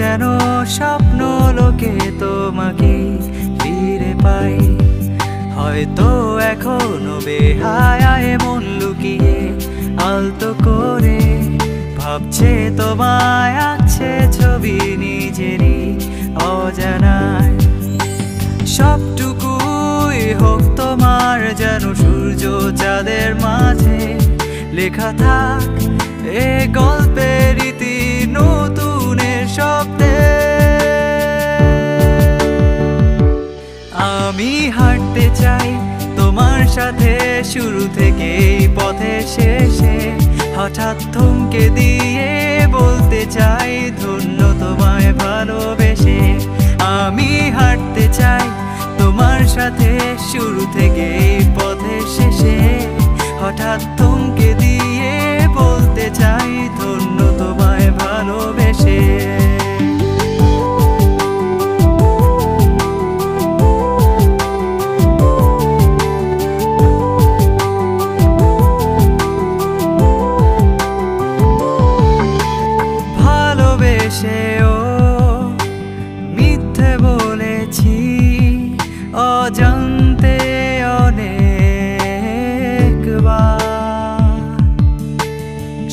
যেন স্বপ্ন লোকে তোমাকে ফিরে পাই। হয়তো এখনো বেহায়ায় মন লুকিয়ে আলতো করে ভাবছে তোমায়, আঁকছে ছবি নিজেরই অজানায়। সবটুকুই হোক তোমার যেন সূর্য চাঁদের মাঝে লেখা থাক এ গল্পের রীতি নতুনের শব্দে। আমি হাঁটতে চাই তোমার সাথে শুরু থেকে পথের শেষে, হঠাৎ থমকে দিয়ে বলতে চাই ধন্য তোমায় ভালোবেসে। আমি হাঁটতে চাই তোমার সাথে শুরু থেকে পথের শেষে, হঠাৎ থমকে দিয়ে বলতে চাই ধন্য তোমায় ভালোবেসে। ভালোবেসেও মিথ্যে বলেছি অজান্তে অনেকবার,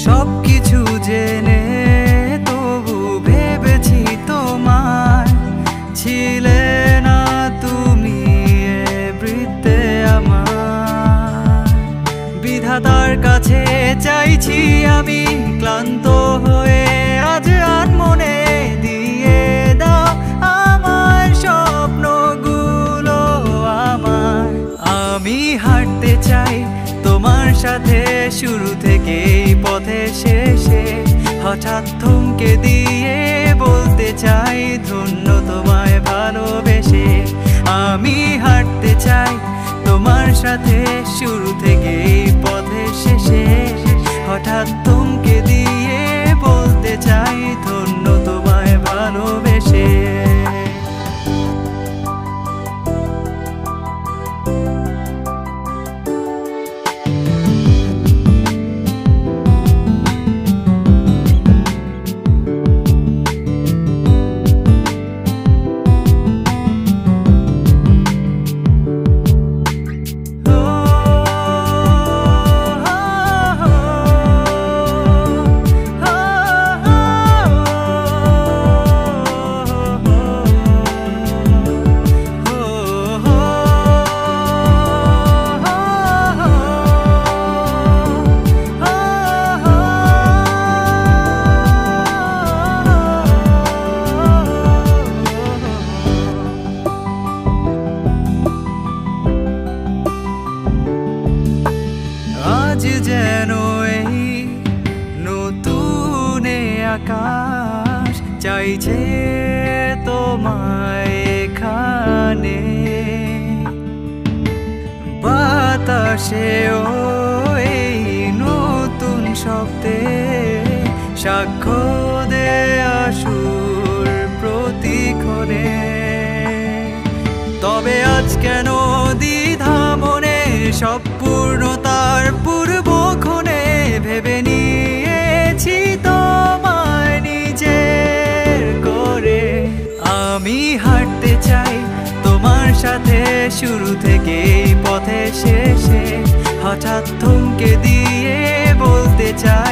সবকিছু জেনে তবু ভেবেছি তোমার ছিলে না তুমি এ বৃত্তে আমার। বিধাতার কাছে চাইছি আমি ক্লান্ত হয়ে আজ আর মনে দিয়ে দাও আমার স্বপ্নগুলো আমার। আমি হাঁটতে চাই তোমার সাথে শুরু থেকে পথের শেষে, হঠাৎ থমকে দিয়ে বলতে চাই ধন্য তোমায় ভালোবেসে। আমি হাঁটতে চাই তোমার সাথে শুরু থেকে পথের শেষে, হঠাৎ থমকে দিয়ে বলতে চাই ধন্য তোমায় ভালোবেসে। আজ যেন এই নতুন আকাশ চাইছে তোমায় এখানে, বাতাসেও এই নতুন শব্দে সাক্ষ্য দেয়া সুর প্রতিক্ষণে। তবে আজ কেন দ্বিধা মনে, সব পূর্ণতার পূর্বক্ষণে ভেবে নিয়েছি তোমায় নিজের করে। আমি হাঁটতে চাই তোমার সাথে শুরু থেকে পথের শেষে, হঠাৎ থমকে দিয়ে বলতে চাই